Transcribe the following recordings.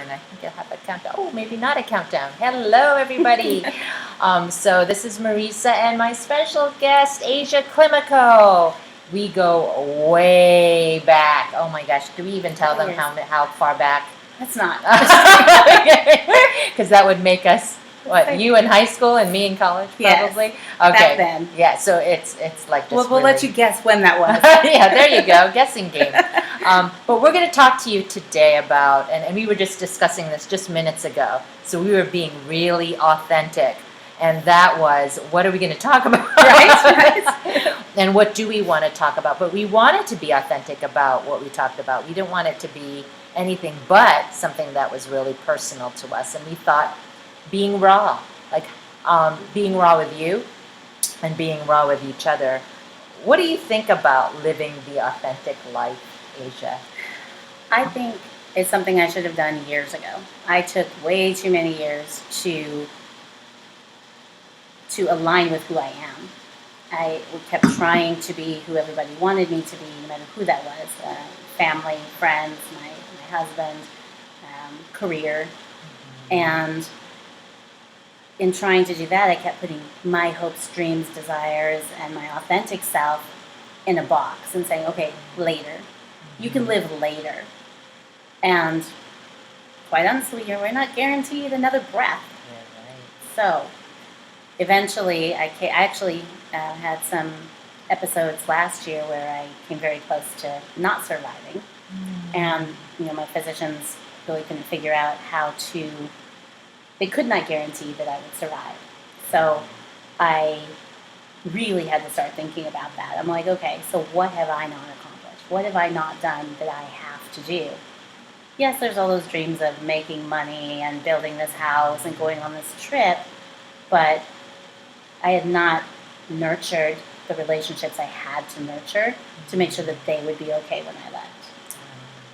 and I think I'll have a countdown. Oh, maybe not a countdown. Hello, everybody. So this is Marissa and my special guest, Asia Climaco. We go way back. Oh my gosh, do we even tell them how far back? That's not. Because that would make us, what, you in high school and me in college, probably? Yes, okay. back then. Yeah, so it's like just We'll let you guess when that was. yeah, there you go, guessing game. But we're going to talk to you today about, and we were just discussing this just minutes ago, so we were being really authentic. And that was, what are we going to talk about? Right. And what do we want to talk about? But we wanted to be authentic about what we talked about. We didn't want it to be anything but something that was really personal to us. And we thought being raw, like being raw with you and being raw with each other. What do you think about living the authentic life, Asia? I think it's something I should have done years ago. I took way too many years to align with who I am. I kept trying to be who everybody wanted me to be, no matter who that was. Family, friends, my husband, career. And in trying to do that, I kept putting my hopes, dreams, desires, and my authentic self in a box and saying, okay, later. You can live later. And quite honestly, we're not guaranteed another breath. Yeah, right. So eventually, I actually had some episodes last year where I came very close to not surviving. And, my physicians really couldn't figure out they could not guarantee that I would survive. So I really had to start thinking about that. I'm like, okay, so what have I not accomplished? What have I not done that I have to do? Yes, there's all those dreams of making money and building this house and going on this trip, but I had not nurtured the relationships I had to nurture to make sure that they would be okay when I left.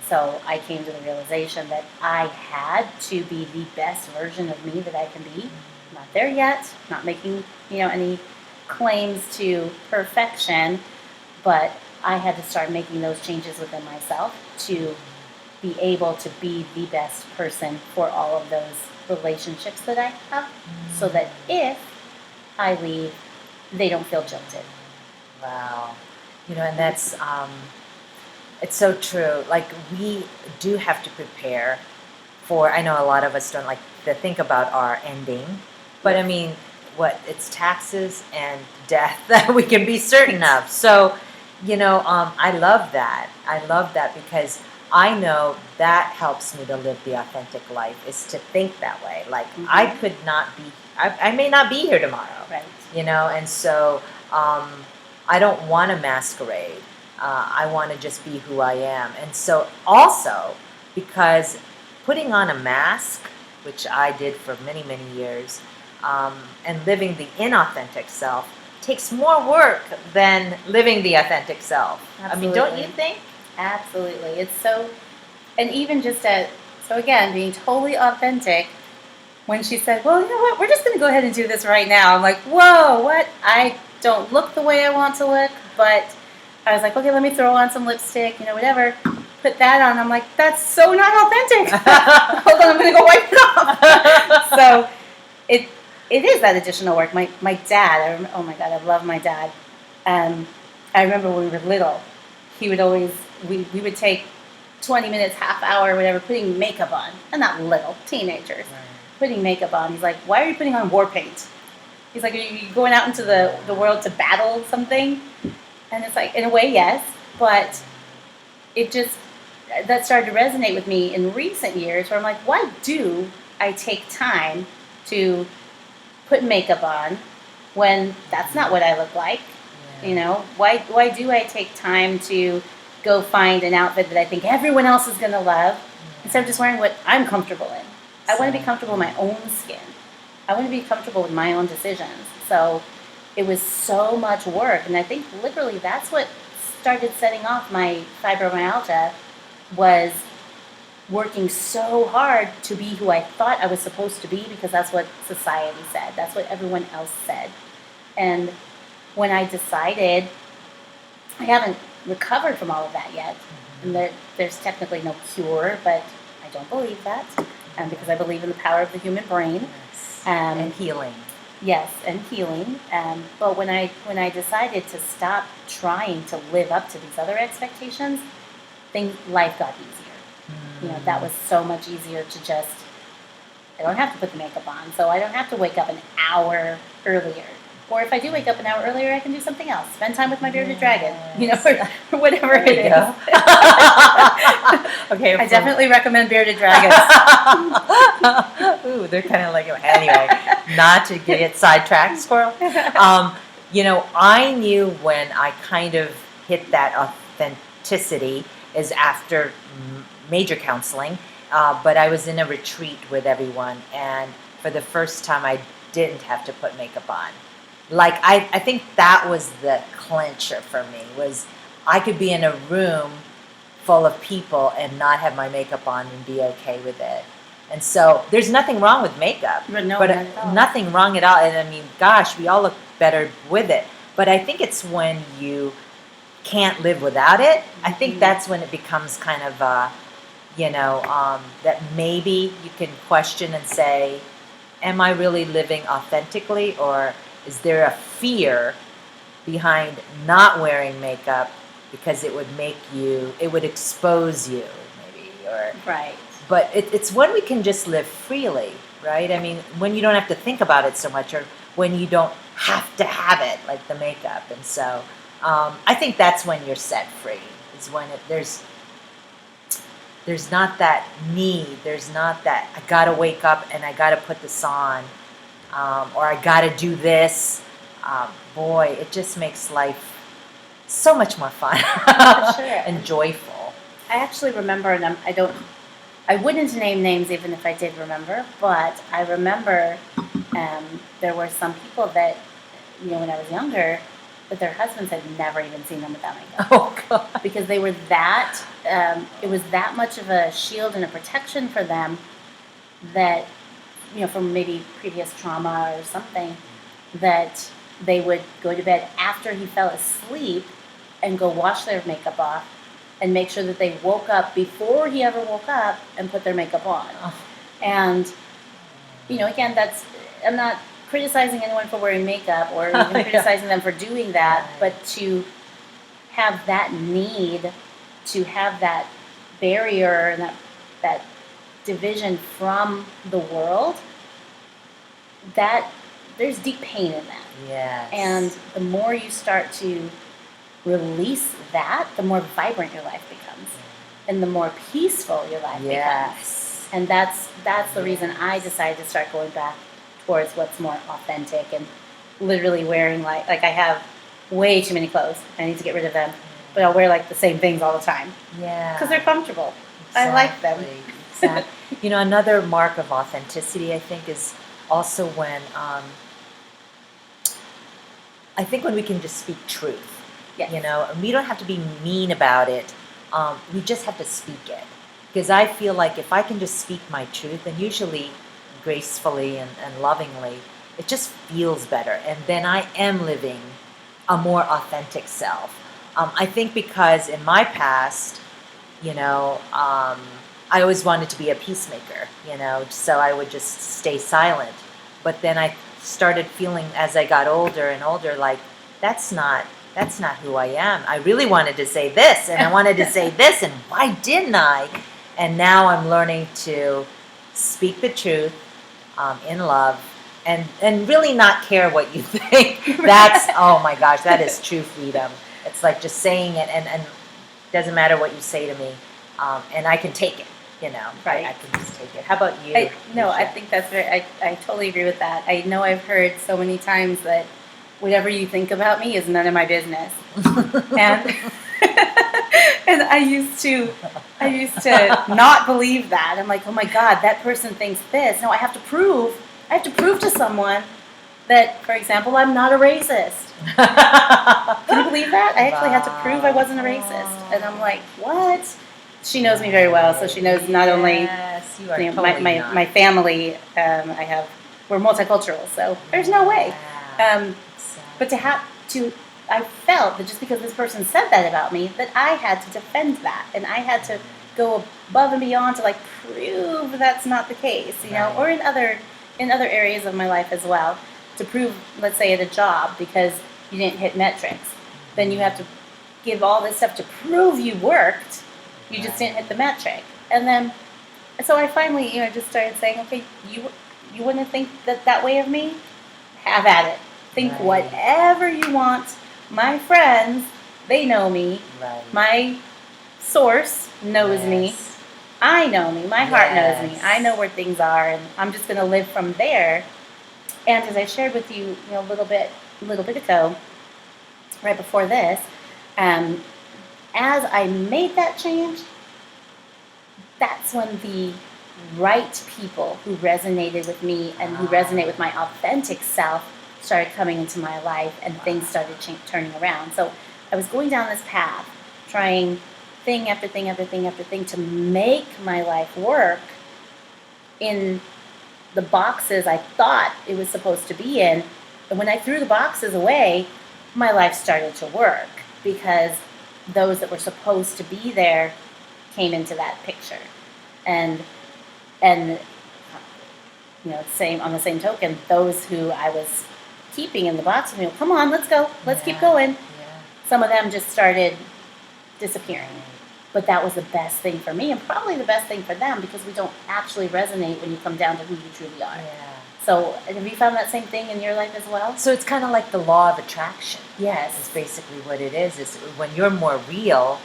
So I came to the realization that I had to be the best version of me that I can be. Not there yet, not making, any claims to perfection, but I had to start making those changes within myself to be able to be the best person for all of those relationships that I have, so that if I leave, they don't feel jilted. Wow. And that's, it's so true. Like, we do have to prepare for, I know a lot of us don't like to think about our ending, but I mean, it's taxes and death that we can be certain of. So, I love that. I love that because I know that helps me to live the authentic life, is to think that way. Like, I could not be, I may not be here tomorrow. Right. And so I don't want to masquerade. I want to just be who I am. And so also, because putting on a mask, which I did for many, many years, and living the inauthentic self takes more work than living the authentic self. Absolutely. I mean, don't you think? Absolutely. It's so, and even just so again, being totally authentic, when she said, well, you know what, we're just going to go ahead and do this right now. I'm like, whoa, what? I don't look the way I want to look, but I was like, okay, let me throw on some lipstick, whatever. Put that on. I'm like, that's so not authentic. Hold on, I'm going to go wipe it off. So it is that additional work. My dad, oh my God, I love my dad. I remember when we were little, he would always, we would take 20 minutes, half hour, whatever, putting makeup on. And not little, teenagers. Right. Putting makeup on. He's like, why are you putting on war paint? He's like, are you going out into the world to battle something? And it's like, in a way, yes. But that started to resonate with me in recent years where I'm like, why do I take time to put makeup on when that's not what I look like? Yeah. Why do I take time to go find an outfit that I think everyone else is going to love instead of just wearing what I'm comfortable in? I want to be comfortable in my own skin. I want to be comfortable with my own decisions. So it was so much work. And I think literally that's what started setting off my fibromyalgia, was working so hard to be who I thought I was supposed to be because that's what society said. That's what everyone else said. And when I decided, I haven't recovered from all of that yet. And there's technically no cure, but I don't believe that. because I believe in the power of the human brain. Yes. Um, And healing. Yes, and healing. But when I decided to stop trying to live up to these other expectations, life got easier. That was so much easier to just. I don't have to put the makeup on, so I don't have to wake up an hour earlier. Or if I do wake up an hour earlier, I can do something else. Spend time with my bearded dragon, or whatever it is. Okay. I definitely recommend bearded dragons. Ooh, they're kind of like, anyway, not to get sidetracked, squirrel. I knew when I kind of hit that authenticity is after major counseling, but I was in a retreat with everyone, and for the first time I didn't have to put makeup on. Like, I think that was the clincher for me, was I could be in a room full of people and not have my makeup on and be okay with it. And so there's nothing wrong with makeup, But no, but not at all. nothing wrong at all. And I mean, gosh, we all look better with it. But I think it's when you can't live without it. I think that's when it becomes kind of, that maybe you can question and say, am I really living authentically, or is there a fear behind not wearing makeup because it would expose you, maybe, or Right. but it's when we can just live freely, right? I mean, when you don't have to think about it so much, or when you don't have to have it, like the makeup. And so I think that's when you're set free, is when there's not that need, there's not that I gotta wake up and I gotta put this on, or I gotta do this. Boy, it just makes life so much more fun For sure. and joyful. I actually remember, and I wouldn't name names even if I did remember, but I remember there were some people that, when I was younger, that their husbands had never even seen them without makeup. Oh, God. Because they were it was that much of a shield and a protection for them that, from maybe previous trauma or something, that they would go to bed after he fell asleep and go wash their makeup off and make sure that they woke up before he ever woke up and put their makeup on. Oh. And, again, I'm not criticizing anyone for wearing makeup or even Yeah. criticizing them for doing that, but to have that need, to have that barrier and that division from the world, that there's deep pain in that. Yes. And the more you start to release that, the more vibrant your life becomes, and the more peaceful your life becomes. Yes. And that's the reason I decided to start going back towards what's more authentic, and literally wearing like I have way too many clothes. I need to get rid of them, but I'll wear like the same things all the time. Yeah. Because they're comfortable. I like them. Exactly. Another mark of authenticity, I think, is also when I think when we can just speak truth. Yes. And we don't have to be mean about it. We just have to speak it. Because I feel like if I can just speak my truth, and usually gracefully and lovingly, it just feels better. And then I am living a more authentic self. I think because in my past, I always wanted to be a peacemaker, so I would just stay silent. But then I started feeling, as I got older and older, like that's not who I am. I really wanted to say this, and I wanted to say this, and why didn't I? And now I'm learning to speak the truth in love, and really not care what you think. That's, oh my gosh, that is true freedom. It's like just saying it, and it doesn't matter what you say to me, and I can take it. Right. I can just take it. How about you? I think that's very. I totally agree with that. I know I've heard so many times that whatever you think about me is none of my business, and and I used to not believe that. I'm like, oh my God, that person thinks this. No, I have to prove to someone that, for example, I'm not a racist. Can you believe that? I actually had to prove I wasn't a racist, and I'm like, what? She knows me very well, so she knows not only you are totally not. my family. We're multicultural, so there's no way. But I felt that just because this person said that about me, that I had to defend that, and I had to go above and beyond to like prove that's not the case, you know, Right. or in other areas of my life as well, to prove, let's say at a job, because you didn't hit metrics, then you have to give all this stuff to prove you worked. You just Right. didn't hit the metric, and then so I finally, you know, just started saying, okay, you wouldn't think that way of me? Have at it. Think Right. whatever you want. My friends, they know me. Right. My source knows me. Yes. I know me. My heart knows me. Yes. I know where things are, and I'm just going to live from there. And as I shared with you, you know, a little bit ago, right before this, um, as I made that change, that's when the right people who resonated with me and who resonate with my authentic self started coming into my life, and things started turning around. So I was going down this path, trying thing after thing after thing after thing to make my life work in the boxes I thought it was supposed to be in. And when I threw the boxes away, my life started to work, because those that were supposed to be there came into that picture. And you know, same on the same token, those who I was keeping in the box with me, come on, let's go, let's keep going. Yeah. Some of them just started disappearing. But that was the best thing for me, and probably the best thing for them, because we don't actually resonate when you come down to who you truly are. Yeah. So have you found that same thing in your life as well? So it's kind of like the law of attraction. Yes. Is basically what it is. Is when you're more real,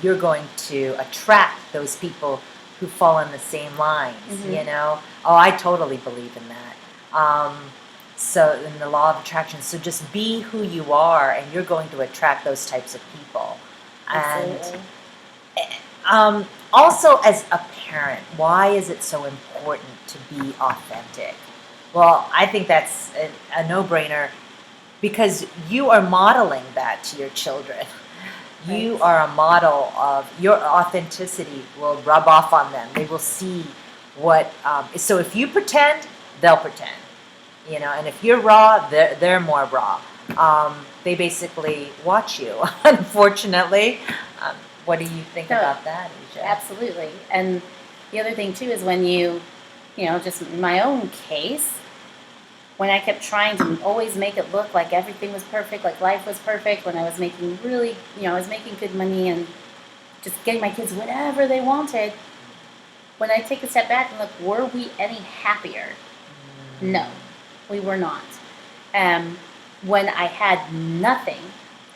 you're going to attract those people who fall in the same lines. Mhm. You know. Oh, I totally believe in that. So in the law of attraction, so just be who you are, and you're going to attract those types of people. Absolutely. And also, as a parent, why is it so important to be authentic? Well, I think that's a no-brainer, because you are modeling that to your children. You Right. are a model of your authenticity will rub off on them. They will see what. So if you pretend, they'll pretend. You know, and if you're raw, they're more raw. They basically watch you. Unfortunately, what do you think No, about that, Asia? Absolutely. And the other thing too is when you know, just in my own case, when I kept trying to always make it look like everything was perfect, like life was perfect, when I was making really, you know, I was making good money and just getting my kids whatever they wanted. When I take a step back and look, were we any happier? No, we were not. When I had nothing,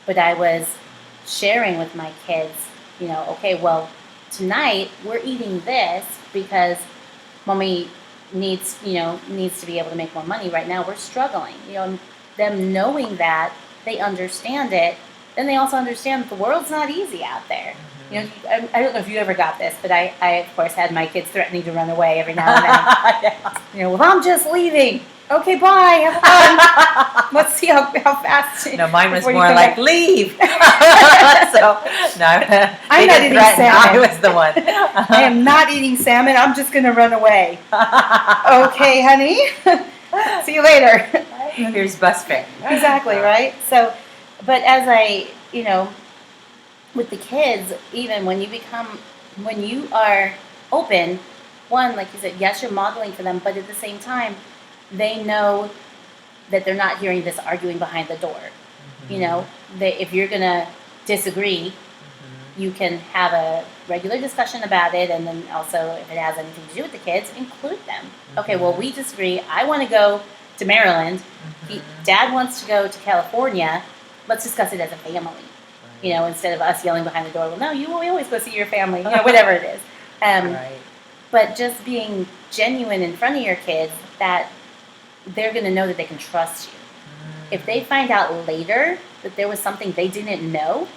but I was sharing with my kids, you know, okay, well, tonight we're eating this because mommy needs to be able to make more money. Right now we're struggling. You know, them knowing that, they understand it. Then they also understand that the world's not easy out there. Mm-hmm. You know, I don't know if you ever got this, but I of course had my kids threatening to run away every now and then. Yeah. You know, well, I'm just leaving. Okay, bye. Have fun. Let's see how fast. No, mine was before you more come like back. leave. So no, I'm they not didn't eating threaten. I salmon. was the one. I am not eating salmon. I'm just going to run away. Okay, honey. See you later. Here's bus fare. Exactly, right? So, but as I, you know, with the kids, even when you are open, one, like you said, yes, you're modeling for them, but at the same time, they know that they're not hearing this arguing behind the door. Mm-hmm. You know, if you're going to disagree, Mm-hmm. you can have a regular discussion about it, and then also, if it has anything to do with the kids, include them. Okay, well, we disagree. I want to go to Maryland. Dad wants to go to California. Let's discuss it as a family. You know, instead of us yelling behind the door, well, no, we always go see your family, you know, whatever it is. Right. But just being genuine in front of your kids, that they're going to know that they can trust you. If they find out later that there was something they didn't know,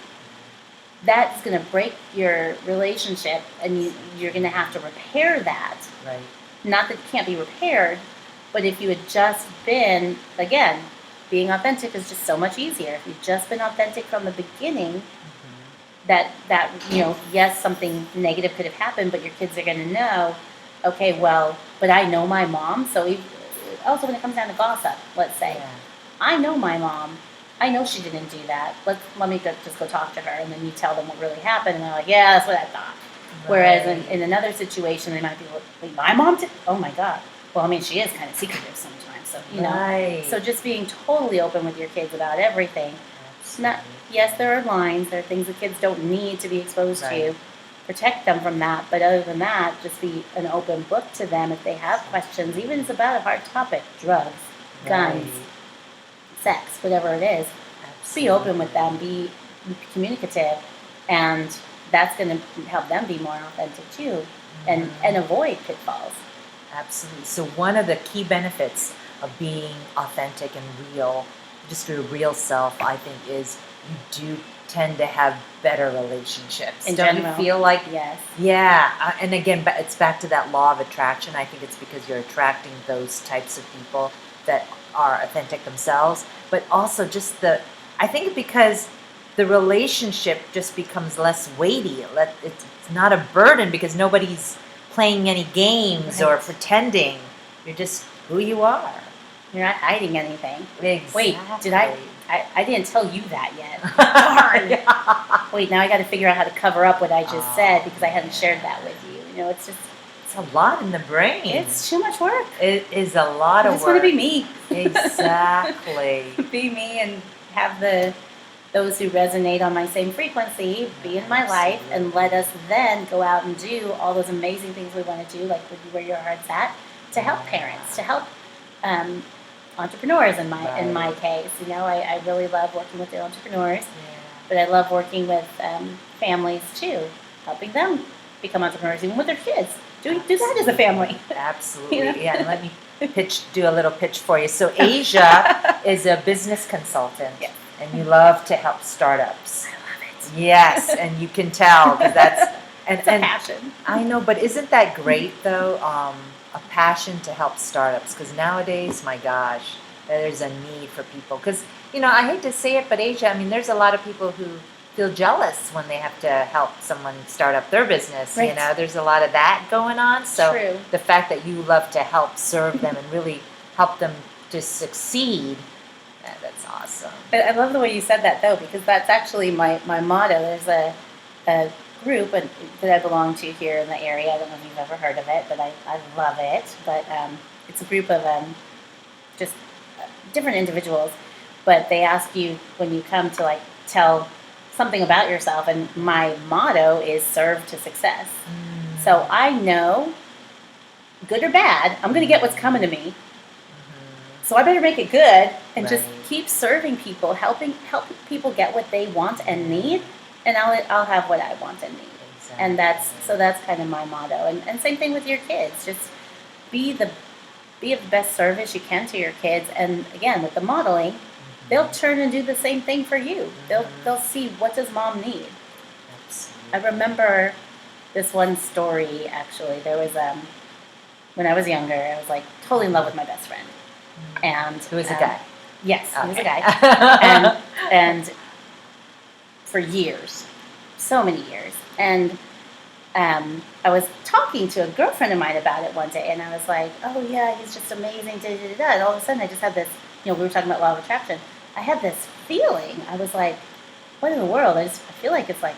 that's going to break your relationship, and you're going to have to repair that. Right. Not that it can't be repaired, but if you had just been, again, being authentic is just so much easier. If you've just been authentic from the beginning, that you know, yes, something negative could have happened, but your kids are going to know, okay, well, but I know my mom. So also when it comes down to gossip, let's say, Yeah. I know my mom. I know she didn't do that. Let me just go talk to her, and then you tell them what really happened, and they're like, yeah, that's what I thought. Whereas Right. in another situation, they might be like, wait, my mom did? Oh my God. Well, I mean, she is kind of secretive sometimes. So, Right. so just being totally open with your kids about everything. Not, Absolutely. yes, there are lines, there are things that kids don't need to be exposed Right. to. Protect them from that. But other than that, just be an open book to them if they have questions, even if it's about a hard topic, drugs, guns, Right. sex, whatever it is. Be open with them, be communicative, and that's going to help them be more authentic too, and avoid pitfalls. Absolutely. So one of the key benefits of being authentic and real, just your real self, I think, is you do tend to have better relationships. In Don't general, you feel like? yes, Yeah. And again, it's back to that law of attraction. I think it's because you're attracting those types of people that are authentic themselves, but also just I think because the relationship just becomes less weighty. It's not a burden because nobody's playing any games or Right. pretending. You're just who you are. you're not hiding anything. Exactly. Wait, did I didn't tell you that yet. Darn. Wait, now I got to figure out how to cover up what I just said because I hadn't shared that with you. It's just, It's a lot in the brain. it's too much work. It is a lot I of just work. want to be me. Exactly. Be me and have those who resonate on my same frequency be in my life, and let us then go out and do all those amazing things we want to do, like where your heart's at, to help parents, to help entrepreneurs in my case. I really love working with the entrepreneurs, Yeah. but I love working with families too, helping them become entrepreneurs, even with their kids. Do that as a family. Absolutely. You know? Yeah, and let me do a little pitch for you. So Asia is a business consultant, Yes. and you love to help startups. I love it. Yes, and you can tell because that's It's a passion. I know, but isn't that great though? A passion to help startups because nowadays, my gosh, there's a need for people. Because I hate to say it, but Asia, I mean, there's a lot of people who feel jealous when they have to help someone start up their business. Right. There's a lot of that going on. So True. the fact that you love to help serve them and really help them to succeed, that's awesome. I love the way you said that though, because that's actually my motto. There's a group that I belong to here in the area. I don't know if you've ever heard of it, but I love it. But it's a group of just different individuals. But they ask you when you come to like tell something about yourself, and my motto is serve to success. So I know, good or bad, I'm going to get what's coming to me. So I better make it good and just Right. keep serving people, helping people get what they want and need, and I'll have what I want and need. Exactly. And that's kind of my motto. And same thing with your kids. Just be of the best service you can to your kids. And again, with the modeling, they'll turn and do the same thing for you. They'll see, what does mom need. Absolutely. I remember this one story actually. There was when I was younger, I was like totally in love with my best friend. And Who is a guy? Yes, he was a Okay. guy. And for years, so many years. And I was talking to a girlfriend of mine about it one day, and I was like, oh yeah, he's just amazing, da, da, da, da. And all of a sudden I just had this, we were talking about law of attraction. I had this feeling. I was like, what in the world? I feel like it's like,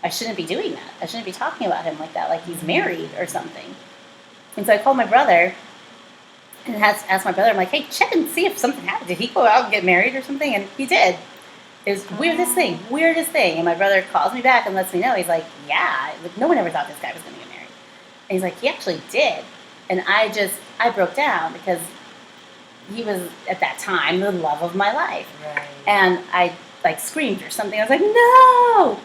I shouldn't be doing that. I shouldn't be talking about him like that, like he's married or something. And so I called my brother and asked my brother, I'm like, hey, check and see if something happened. Did he go out and get married or something? And he did. It was weirdest thing. And my brother calls me back and lets me know. He's like, yeah, like, no one ever thought this guy was going to get married. And he's like, he actually did. And I broke down because he was, at that time, the love of my life. Right. And I, like, screamed or something. I was like, no!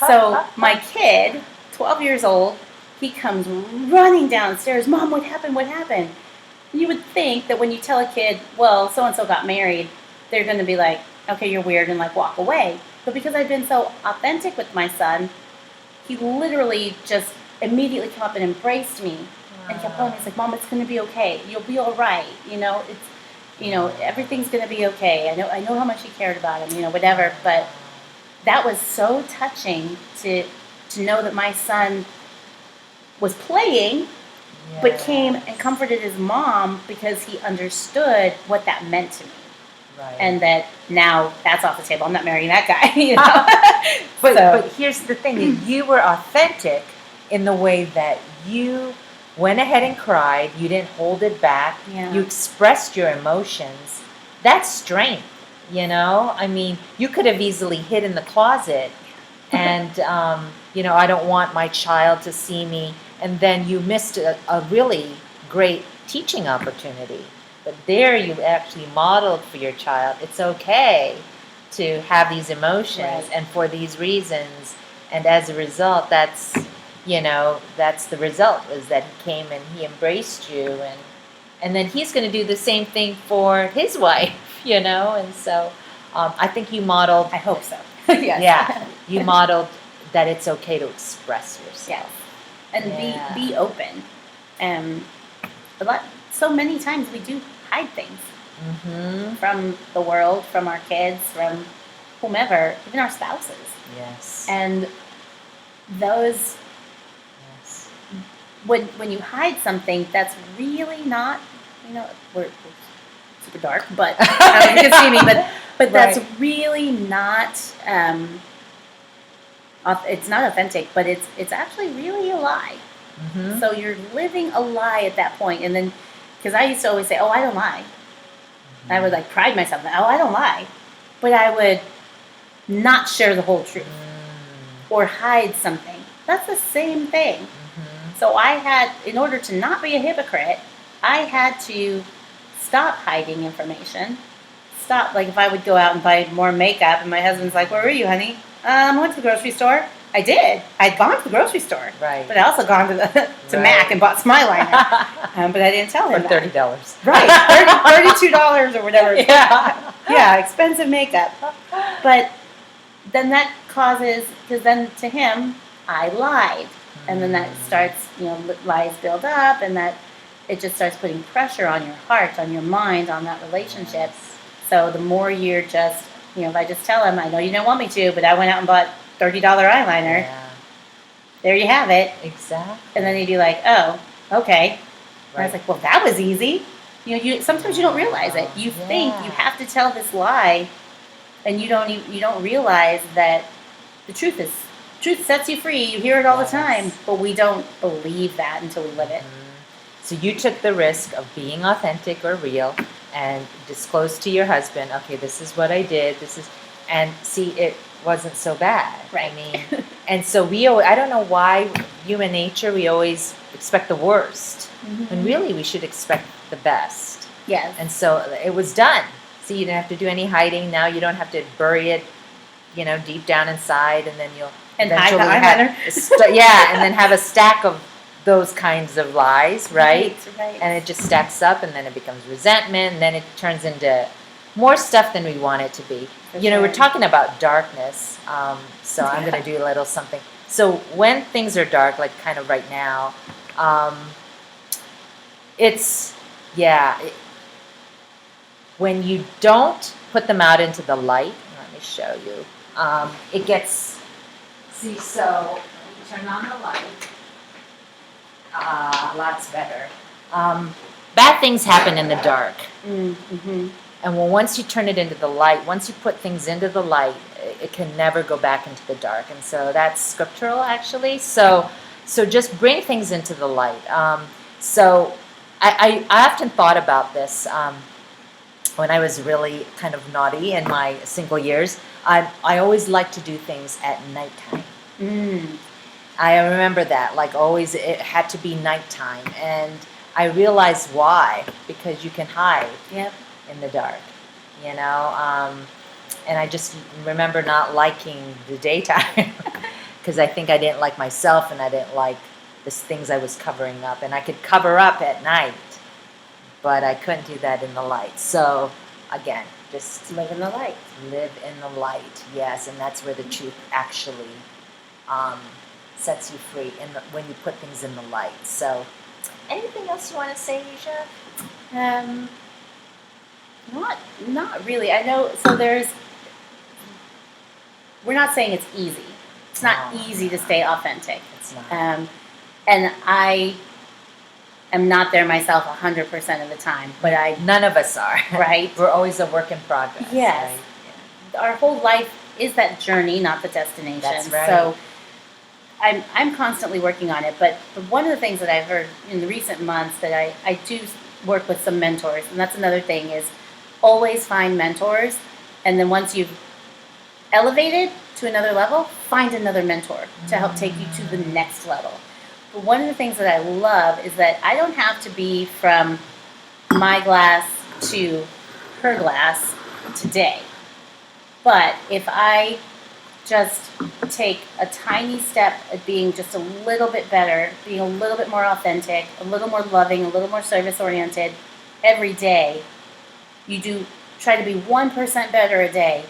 So my kid, 12 years old, he comes running downstairs. Mom, what happened? What happened? You would think that when you tell a kid, well, so-and-so got married, they're going to be like, okay, you're weird, and like walk away. But because I've been so authentic with my son, he literally just immediately came up and embraced me and kept telling me, he's like, Mom, it's going to be okay. You'll be all right. Everything's going to be okay. I know how much he cared about him, whatever. But that was so touching to know that my son was playing, but came and comforted his mom because he understood what that meant to me. Right. And that now that's off the table. I'm not marrying that guy. You know? But here's the thing: you were authentic in the way that you went ahead and cried. You didn't hold it back. Yeah. You expressed your emotions. That's strength. You know, I mean, you could have easily hid in the closet, and I don't want my child to see me. And then you missed a really great teaching opportunity. But there, you actually modeled for your child. It's okay to have these emotions Right. and for these reasons, and as a result, that's the result, is that he came and he embraced you, and then he's going to do the same thing for his wife. And so I think you modeled. I hope so. Yes. Yeah, you modeled that it's okay to express yourself. Yes. And Yeah. be open. So many times we do hide things Mm-hmm. from the world, from our kids, from whomever, even our spouses. Yes. And those, Yes. when you hide something, that's really not, we're super dark, but you can see me, but that's Right. really not. It's not authentic, but it's actually really a lie. Mm-hmm. So you're living a lie at that point, and then because I used to always say, "Oh, I don't lie," I would like pride myself. "Oh, I don't lie," but I would not share the whole truth or hide something. That's the same thing. Mm-hmm. So in order to not be a hypocrite, I had to stop hiding information. Stop, like if I would go out and buy more makeup, and my husband's like, "Where were you, honey?" I went to the grocery store. I did. I'd gone to the grocery store. Right. But I also gone to Right. Mac and bought some eyeliner. But I didn't tell him For that. $30. Right, $32 or whatever. Yeah. Yeah, expensive makeup. But then that causes, because then to him, I lied. And then that starts, lies build up, and that it just starts putting pressure on your heart, on your mind, on that relationship. So the more you're just, if I just tell him, I know you don't want me to, but I went out and bought $30 eyeliner. Yeah. There you have it. Exactly. And then he'd be like, "Oh, okay." And I was Right. like, "Well, that was easy." Sometimes you don't realize it. You think you have to tell this lie, and you don't realize that the truth sets you free. You hear it all the time, Yes. but we don't believe that until we live it. So you took the risk of being authentic or real and disclosed to your husband, okay, this is what I did. And see, it wasn't so bad. Right. I mean, and so I don't know why human nature, we always expect the worst. When really we should expect the best. Yes. And so it was done. So you didn't have to do any hiding. Now you don't have to bury it, deep down inside, and then you'll And hide the eventually eyeliner. and then have a stack of those kinds of lies, right? Right. And it just stacks up, and then it becomes resentment, and then it turns into more stuff than we want it to be. Sure. We're talking about darkness, so I'm going to do a little something. So when things are dark, like kind of right now, when you don't put them out into the light, let me show you, it gets, so turn on the light. Lots better. Bad things happen in the dark. Mm-hmm. And once you turn it into the light, once you put things into the light, it can never go back into the dark. And so that's scriptural, actually. So just bring things into the light. So I often thought about this when I was really kind of naughty in my single years. I always liked to do things at nighttime. I remember that, like always, it had to be nighttime, and I realized why, because you can hide in the dark, and I just remember not liking the daytime, because I think I didn't like myself, and I didn't like the things I was covering up, and I could cover up at night, but I couldn't do that in the light. So again, just Live in the light. Live in the light, yes, and that's where the truth actually sets you free when you put things in the light. So, anything else you want to say, Risha? Not really. I know. So we're not saying it's easy. It's not easy to stay authentic. It's not. And am not there myself 100% of the time, but I None of us are. right. We're always a work in progress. Yes. Right? Our whole life is that journey, not the destination. That's right. So I'm constantly working on it. But one of the things that I've heard in the recent months that I do work with some mentors, and that's another thing is always find mentors, and then once you've elevated to another level, find another mentor to help take you to the next level. But one of the things that I love is that I don't have to be from my glass to her glass today. But if I just take a tiny step at being just a little bit better, being a little bit more authentic, a little more loving, a little more service oriented every day, you do try to be 1% better a day.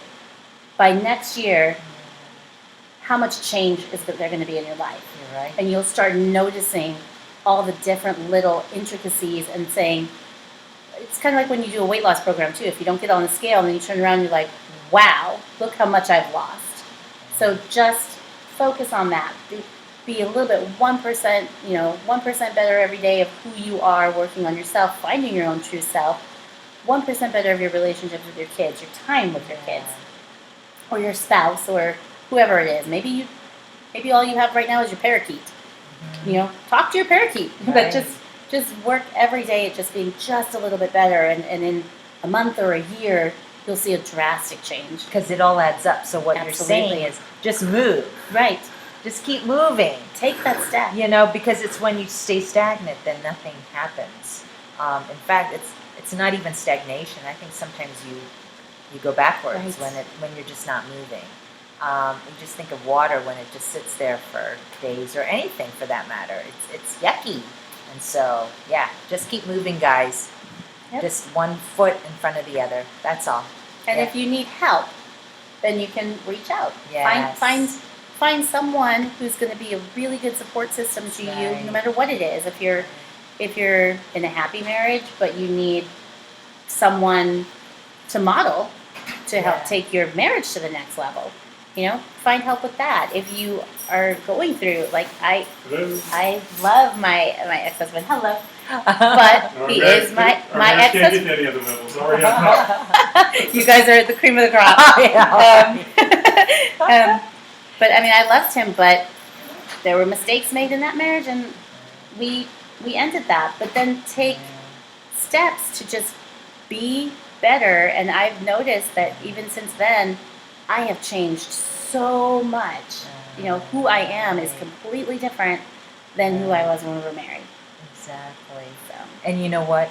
By next year, how much change is there going to be in your life? You're right. And you'll start noticing all the different little intricacies and saying, it's kind of like when you do a weight loss program too. If you don't get on the scale and then you turn around and you're like, wow, look how much I've lost. So just focus on that. Be a little bit 1%, 1% better every day of who you are, working on yourself, finding your own true self. 1% better of your relationships with your kids, your time with your kids, or your spouse, or whoever it is. Maybe all you have right now is your parakeet. Talk to your parakeet, Right. but just work every day at just being just a little bit better, and in a month or a year, you'll see a drastic change. Because it all adds up. So what Absolutely. you're saying is just move. Right. Just keep moving. Take that step. Because it's when you stay stagnant, then nothing happens. In fact, it's not even stagnation. I think sometimes you go backwards Right. when you're just not moving. You just think of water when it just sits there for days, or anything for that matter. It's yucky. And so, yeah, just keep moving, guys. Yep. Just one foot in front of the other. That's all. And Yeah. if you need help, then you can reach out. Yes. Find someone who's going to be a really good support system to you, Right. no matter what it is. If you're in a happy marriage, but you need someone to model to help Yeah. take your marriage to the next level, find help with that. If you are going through, like I love my ex-husband. Hello. But he is my Can't get ex-husband. to any other levels. Sorry, You guys are the cream of the crop. But I mean, I loved him, but there were mistakes made in that marriage, and we ended that. But then take steps to just be better, and I've noticed that even since then, I have changed so much. Who I am is completely different than who I was when we were married. Exactly. So. And you know what?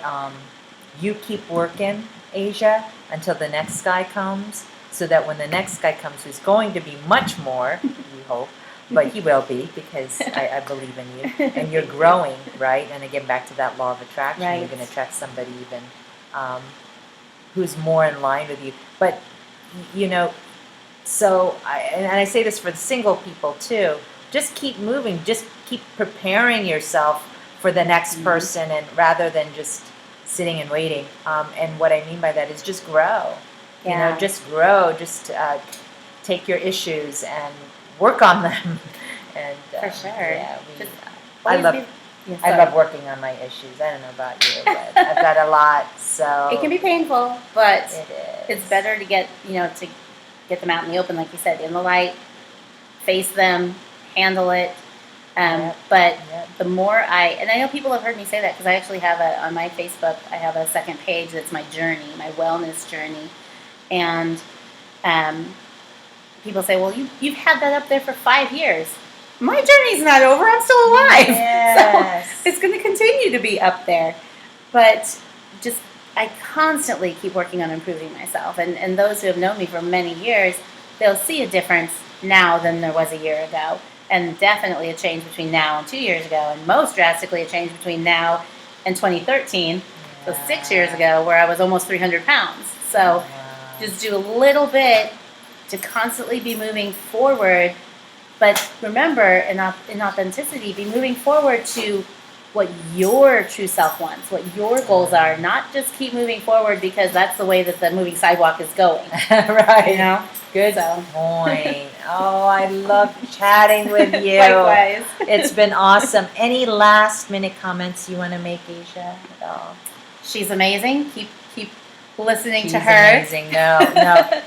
You keep working, Asia, until the next guy comes, so that when the next guy comes, who's going to be much more, we hope, but he will be, because I believe in you, and you're growing, right? And again, back to that law of attraction, Right. you're going to attract somebody even who's more in line with you. But, so, and I say this for the single people too, just keep moving, just keep preparing yourself for the next person, and rather than just sitting and waiting. And what I mean by that is just grow. Yeah. Just grow. Just take your issues and work on them. And For sure. Yeah, Just I always love. Yeah, I sorry. love working on my issues. I don't know about you, but I've got a lot. So It can be painful, but It is. it's better to get them out in the open, like you said, in the light, face them, handle it. Yep. But Yep. the more and I know people have heard me say that, because I actually have on my Facebook, I have a second page that's my journey, my wellness journey. And people say, well, you've had that up there for 5 years. My journey's not over. I'm still alive. Yes. So it's going to continue to be up there. But I constantly keep working on improving myself. And those who have known me for many years, they'll see a difference now than there was a year ago. And definitely a change between now and 2 years ago. And most drastically, a change between now and 2013. So 6 years ago, where I was almost 300 pounds. So just do a little bit to constantly be moving forward. But remember, in authenticity, be moving forward to what your true self wants, what your goals are, not just keep moving forward because that's the way that the moving sidewalk is going. Right. You know? Good So. point. Oh, I love chatting with you. Likewise. It's been awesome. Any last minute comments you want to make, Asia, at all? She's amazing. Keep listening She's to her. amazing. No.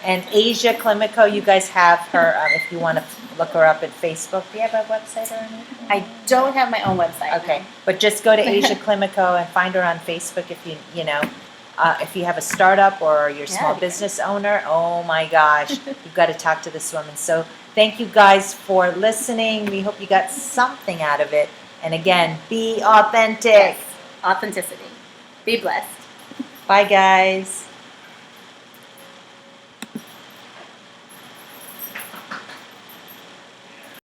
And Asia Climaco, you guys have her, if you want to look her up at Facebook. Do you have a website or anything? I don't have my own website. Okay, no. but just go to Asia Climaco and find her on Facebook if if you have a startup or you're a small that'd be business owner. Oh my gosh, you've got to talk to this woman. So thank you guys for listening. We hope you got something out of it. And again, be authentic. Yes. Authenticity. Be blessed. Bye guys.